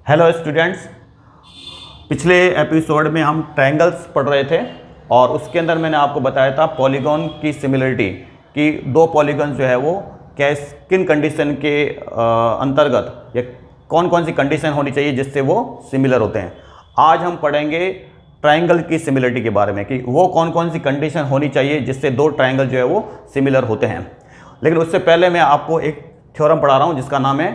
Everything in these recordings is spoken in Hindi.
हेलो स्टूडेंट्स, पिछले एपिसोड में हम ट्रायंगल्स पढ़ रहे थे और उसके अंदर मैंने आपको बताया था पॉलीगॉन की सिमिलरिटी कि दो पॉलीगॉन जो है वो किन कंडीशन के अंतर्गत या कौन कौन सी कंडीशन होनी चाहिए जिससे वो सिमिलर होते हैं। आज हम पढ़ेंगे ट्रायंगल की सिमिलरिटी के बारे में कि वो कौन कौन सी कंडीशन होनी चाहिए जिससे दो ट्रायंगल जो है वो सिमिलर होते हैं। लेकिन उससे पहले मैं आपको एक थ्योरम पढ़ा रहा हूँ जिसका नाम है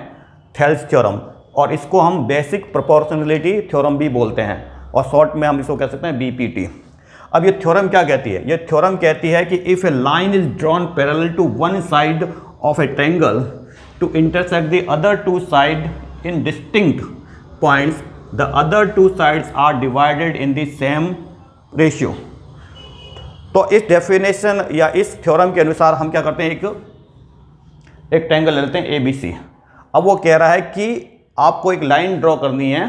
थेल्स थ्योरम, और इसको हम बेसिक प्रोपोर्शनलिटी थ्योरम भी बोलते हैं और शॉर्ट में हम इसको कह सकते हैं बीपीटी। अब ये थ्योरम क्या कहती है? ये थ्योरम कहती है कि if a line is drawn parallel to one side of a triangle to intersect the other two side in distinct points, the other two sides are divided in the same ratio. तो इस डेफिनेशन या इस थ्योरम के अनुसार हम क्या करते हैं, एक ट्रायंगल ले लेते हैं ए बी सी। अब वो कह रहा है कि आपको एक लाइन ड्रॉ करनी है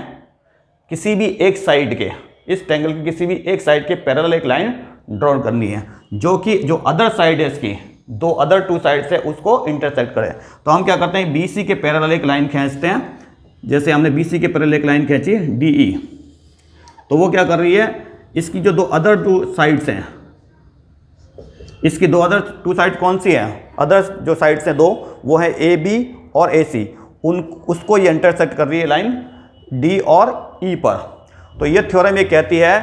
किसी भी एक साइड के, इस ट्रायंगल की किसी भी एक साइड के पैरेलल एक लाइन ड्रॉ करनी है जो कि जो अदर साइड है इसकी, दो अदर टू साइड्स है उसको इंटरसेक्ट करे। तो हम क्या करते हैं, बीसी के पैरेलल एक लाइन खींचते हैं। जैसे हमने बीसी के पैरेलल एक लाइन खींची डीई, तो वो क्या कर रही है, इसकी जो दो अदर टू साइड्स हैं, इसकी दो अदर टू साइड कौन सी है, अदर जो साइड्स हैं दो, वो है ए बी और ए सी, उसको ये इंटरसेक्ट कर रही है लाइन डी और ई पर। तो ये थ्योरम ये कहती है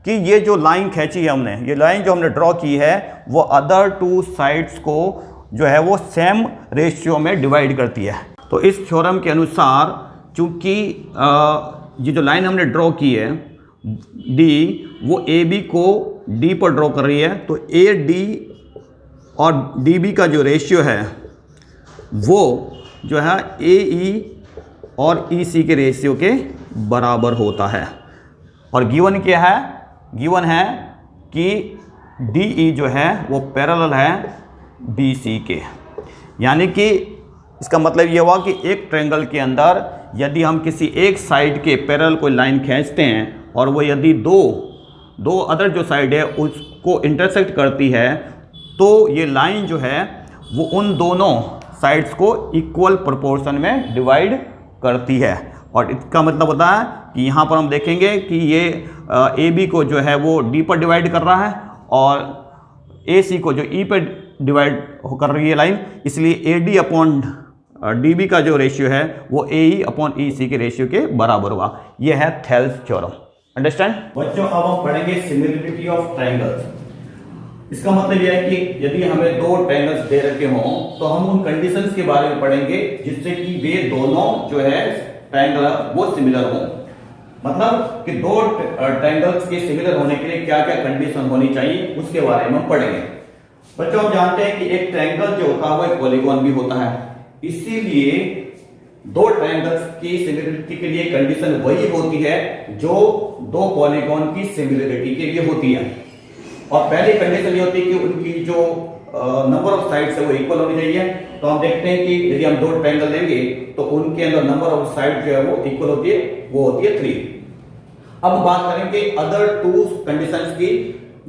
कि ये जो लाइन खींची है हमने, ये लाइन जो हमने ड्रॉ की है वो अदर टू साइड्स को जो है वो सेम रेशियो में डिवाइड करती है। तो इस थ्योरम के अनुसार चूंकि ये जो लाइन हमने ड्रॉ की है डी, वो ए बी को डी पर ड्रॉ कर रही है, तो ए डी और डी बी का जो रेशियो है वो जो है ए ई और ई सी के रेशियो के बराबर होता है। और गिवन क्या है, गिवन है कि डी ई जो है वो पैरेलल है बी सी के। यानी कि इसका मतलब ये हुआ कि एक ट्रायंगल के अंदर यदि हम किसी एक साइड के पैरेलल कोई लाइन खींचते हैं और वो यदि दो अदर जो साइड है उसको इंटरसेक्ट करती है, तो ये लाइन जो है वो उन दोनों साइड्स को इक्वल प्रोपोर्शन में डिवाइड करती है। और इसका मतलब होता है कि यहाँ पर हम देखेंगे कि ये ए बी को जो है वो डी पर डिवाइड कर रहा है और ए सी को जो ई पर डिवाइड कर रही है लाइन, इसलिए A D upon D B का जो रेशियो है वो ए ई अपॉन ई सी के रेशियो के बराबर हुआ। ये है थेल्स थ्योरम। अंडरस्टैंड बच्चों? अब हम पढ़ेंगे सिमिलरिटी ऑफ ट्रायंगल्स। इसका मतलब यह है कि यदि हमें दो ट्रायंगल्स दे रखे हों तो हम उन कंडीशंस के बारे में पढ़ेंगे जिससे कि वे दोनों जो है ट्रायंगल वो सिमिलर हों। मतलब कि दो ट्रायंगल्स के सिमिलर होने के लिए क्या क्या कंडीशन होनी चाहिए उसके बारे में हम पढ़ेंगे। बच्चों, हम जानते हैं कि एक ट्रायंगल जो होता है वो एक पॉलीगॉन भी होता है, इसीलिए दो ट्रायंगल्स की सिमिलरिटी के लिए कंडीशन वही होती है जो दो पॉलीगॉन की सिमिलरिटी के लिए होती है। और पहली कंडीशन ये होती है कि उनकी जो नंबर ऑफ साइड्स है वो इक्वल होनी चाहिए। तो हम देखते हैं कि यदि हम दो ट्रायंगल लेंगे तो उनके अंदर नंबर ऑफ साइड जो है वो इक्वल होती है, वो होती है 3। अब बात करेंगे अदर टू कंडीशंस की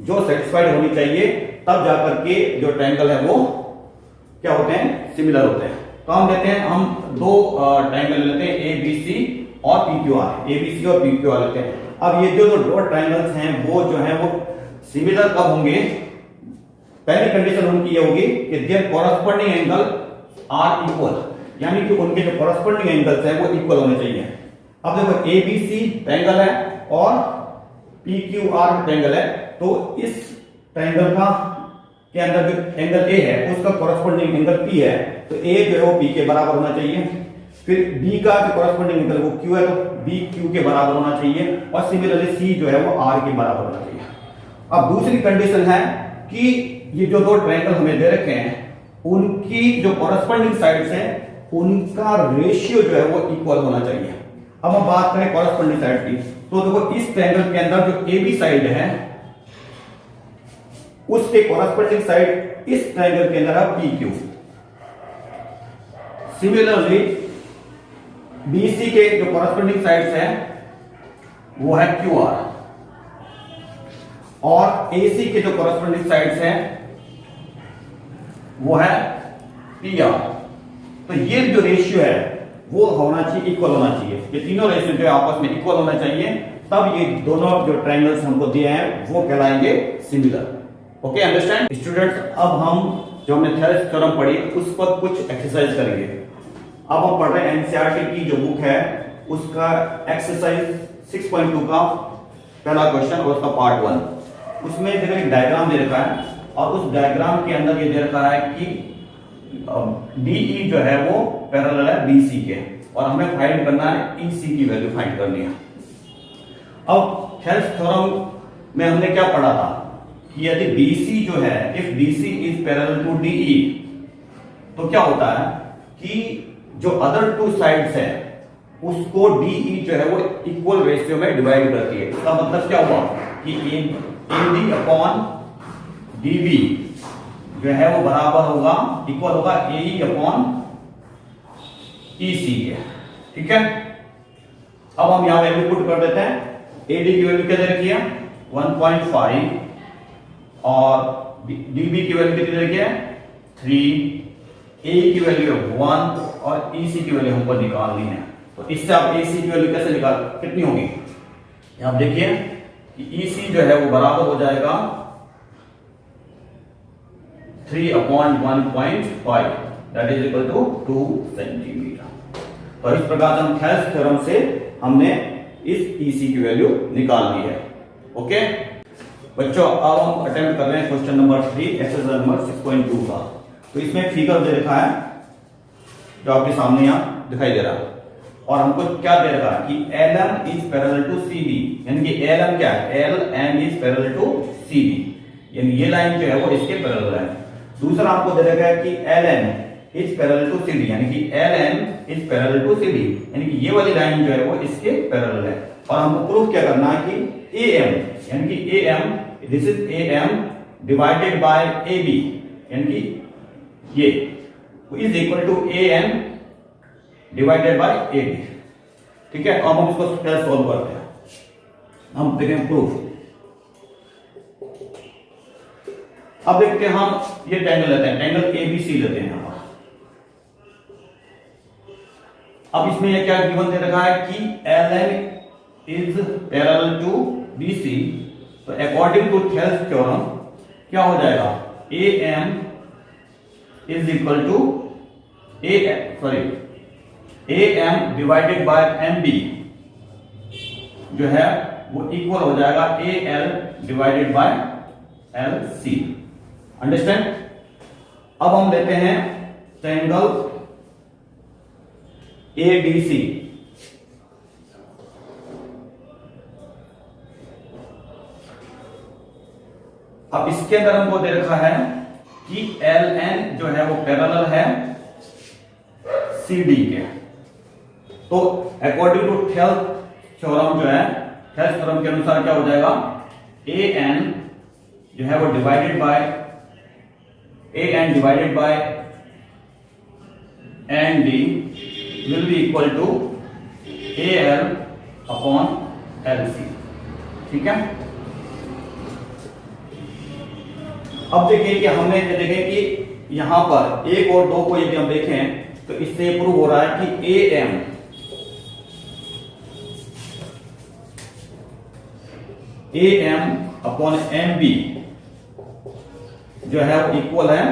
जो सेटिस्फाइड होनी चाहिए, तब जाकर के जो ट्रायंगल है वो क्या होते हैं, सिमिलर होते हैं। तो हम लेते हैं, हम दो ट्रायंगल लेते हैं ए बी सी और P Q R, A B C और पी क्यू आर लेते हैं। अब ये जो दो ट्रायंगल्स हैं वो जो है वो सिमिलर कब होंगे? पहली कंडीशन उनकी ये होगी कि their corresponding angle are equal, यानी कि उनके जो कॉरस्पॉन्डिंग एंगल्स हैं वो इक्वल होने चाहिए। अब देखो ए बी सी ट्रायंगल है और पी क्यू आर ट्रायंगल है, तो इस ट्रायंगल का के अंदर जो एंगल ए है उसका कॉरस्पॉन्डिंग एंगल पी है, तो ए जो है वो पी के बराबर होना चाहिए। फिर बी का जो कॉरस्पॉन्डिंग एंगल वो क्यू है, तो बी क्यू के बराबर होना चाहिए, और सिमिलरली सी जो है वो आर के बराबर होना चाहिए। अब दूसरी कंडीशन है कि ये जो दो ट्रायंगल हमें दे रखे हैं उनकी जो कॉरस्पॉन्डिंग साइड्स हैं उनका रेशियो जो है वो इक्वल होना चाहिए। अब हम बात करें कॉरस्पॉन्डिंग साइड की, तो देखो इस ट्रायंगल के अंदर जो ए बी साइड है उसके कॉरस्पॉन्डिंग साइड इस ट्रायंगल के अंदर है P Q. Similarly B C के जो कॉरस्पॉन्डिंग साइड्स हैं वो है क्यू आर, और AC के जो कॉरस्पॉन्डिंग साइड्स हैं वो है PR। तो ये जो रेशियो है वो होना चाहिए, इक्वल होना चाहिए। ये तीनों रेशियो जो है आपस में इक्वल होना चाहिए, तब ये दोनों जो ट्रायंगल्स हमको दिए हैं वो कहलाएंगे सिमिलर। Okay understand students. अब हम जो हमने थेरेस थ्योरम पढ़ी उस पर कुछ एक्सरसाइज करेंगे। अब हम पढ़ रहे हैं एनसीईआरटी की जो बुक है उसका एक्सरसाइज 6.2 का पहला क्वेश्चन और उसका पार्ट 1। उसमें देखो एक डायग्राम दे रखा है और उस डायग्राम के अंदर ये दे रखा है कि DE जो है वो पैरेलल है BC के, और हमें फाइंड करना है EC की वैल्यू फाइंड करनी है। अब थेरेस थ्योरम में हमने क्या पढ़ा था कि यदि BC जो है, if BC is parallel to DE, तो क्या होता है कि जो अदर टू साइड्स है उसको DE जो है वो इक्वल रेशियो में डिवाइड करती है। इसका मतलब क्या हुआ कि AD अपॉन DB जो है वो बराबर होगा, इक्वल होगा AE अपॉन EC के। ठीक है, अब हम यहां वैल्यू पुट कर देते हैं। AD की वैल्यू क्या दे रखी है 1.5 और DB की वैल्यू कितनी दे रखी है 3, AE की वैल्यू है 1 और EC की वैल्यू हमको निकालनी है। तो इससे आप AC की वैल्यू कैसे निकाल, कितनी होगी आप देखिए कि EC जो है वो बराबर हो जाएगा 3 upon 1.5 that is equal to 2 centimetre. तो इस प्रकार से हम थेरेस थ्योरम से हमने इस EC की वैल्यू निकाल ली है। ओके बच्चों, अब हम अटेम्प्ट कर रहे हैं क्वेश्चन नंबर 3 एक्सरसाइज नंबर 6.2 का। तो इसमें फिगर दे रखा है जो आपके सामने यहां दिखाई दे रहा है, और हमको क्या दे रखा है कि LM is parallel to CD, यानी कि LM क्या है, LM is parallel to CD, यानी ये लाइन जो है वो इसके पैरेलल है। दूसरा आपको दे रखा है कि LN is parallel to CD, यानी कि LN is parallel to CD, यानी कि ये वाली लाइन जो है वो इसके पैरेलल है। और हमको प्रूफ क्या करना है कि AM, यानी कि AM this is AM divided by AB, यानी कि ये is equal to AM divided by AB। ठीक है, अब हम इसको कैसे सॉल्व करते हैं, हम देखें प्रूफ। अब देखते हैं, हम ये ट्रायंगल लेते हैं, ट्रायंगल ABC लेते हैं यहां पर। अब इसमें ये क्या गिवन दे रखा है कि LN is parallel to BC, तो अकॉर्डिंग टू थेरेस थ्योरम क्या हो जाएगा, AM is equal to AM divided by MB जो है वो इक्वल हो जाएगा AL divided by LC। Understand. अब हम लेते हैं ट्रायंगल ABC। अब इसके अंदर हमको दे रखा है कि LN जो है वो पैरेलल है CD के। तो अकॉर्डिंग टू थेरेस थ्योरम जो है, थेरेस थ्योरम के अनुसार क्या हो जाएगा, AN जो है वो divided by ND will be equal to AL upon LC। ठीक है, अब देखिए कि हमने देखें कि यहां पर 1 और 2 को यदि हम देखें तो इससे प्रूव हो रहा है कि AM अपॉन MB जो है वो इक्वल है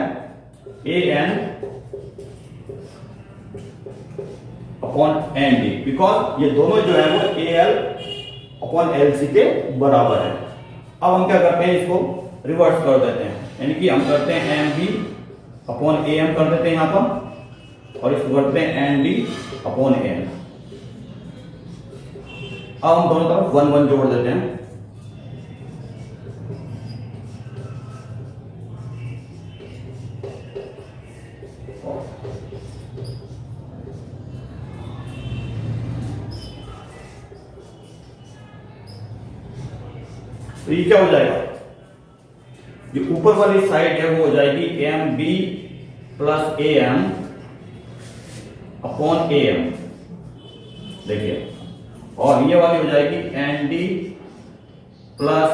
AN अपॉन ND, बिकॉज ये दोनों जो है वो AL अपॉन LC के बराबर है। अब हम क्या करते हैं, इसको रिवर्स कर देते हैं, यानी कि हम करते हैं MB अपॉन AM कर देते हैं यहां पर, और इसको करते हैं ND अपॉन AM। अब हम दोनों तरफ 1 1 जोड़ देते हैं। तो ये क्या हो जाएगा, जो ऊपर वाली साइड है वो हो जाएगी MB plus AM upon AM, देखिए, और ये वाली हो जाएगी ND plus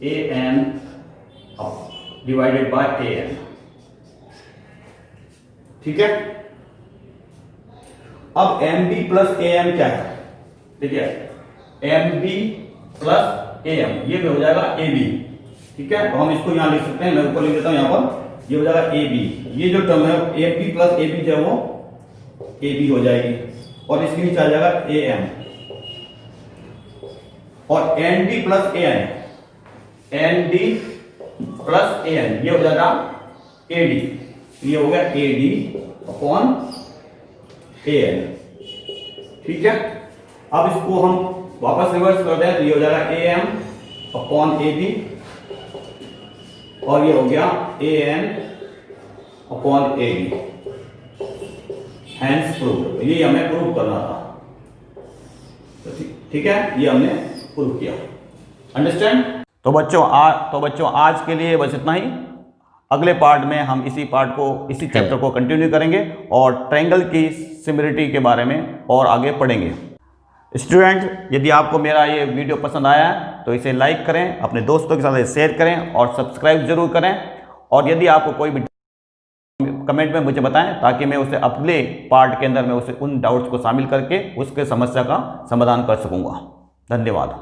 AN divided by AN। ठीक है, अब M B plus A M क्या है, ठीक है, M B plus A M, ये हो जाएगा ए बी, ठीक है। तो हम इसको यहां लिख सकते हैं, मैं ऊपर लिख देता हूं, यहां पर ये हो जाएगा ए बी, ये जो टर्म है A B plus A B जो है वो ए बी हो जाएगी, और इसके नीचे आ जाएगा ए एम, और N D plus A N, N D plus A N, ये हो जाएगा ए डी, ये हो गया A D upon A N, ठीक है। अब इसको हम वापस रिवर्स करते हैं, तो ये हो जाएगा A M upon A B, और ये हो गया A N upon A B, hence prove, ये हमें प्रूव करना था, तो ठीक है, ये हमने प्रूव किया, अंडरस्टैंड। तो बच्चों आज के लिए बस इतना ही। अगले पार्ट में हम इसी चैप्टर को कंटिन्यू करेंगे और ट्रायंगल की सिमिलरिटी के बारे में और आगे पढ़ेंगे। स्टूडेंट, यदि आपको मेरा ये वीडियो पसंद आया है तो इसे लाइक करें, अपने दोस्तों के साथ शेयर करें और सब्सक्राइब जरूर करें, और यदि आपको कोई भी कमेंट में मुझे बताएं ताकि मैं उसे अगले पार्ट के अंदर मैं उसे उन डाउट्स को शामिल करके उसके समस्या का समाधान कर सकूंगा। धन्यवाद।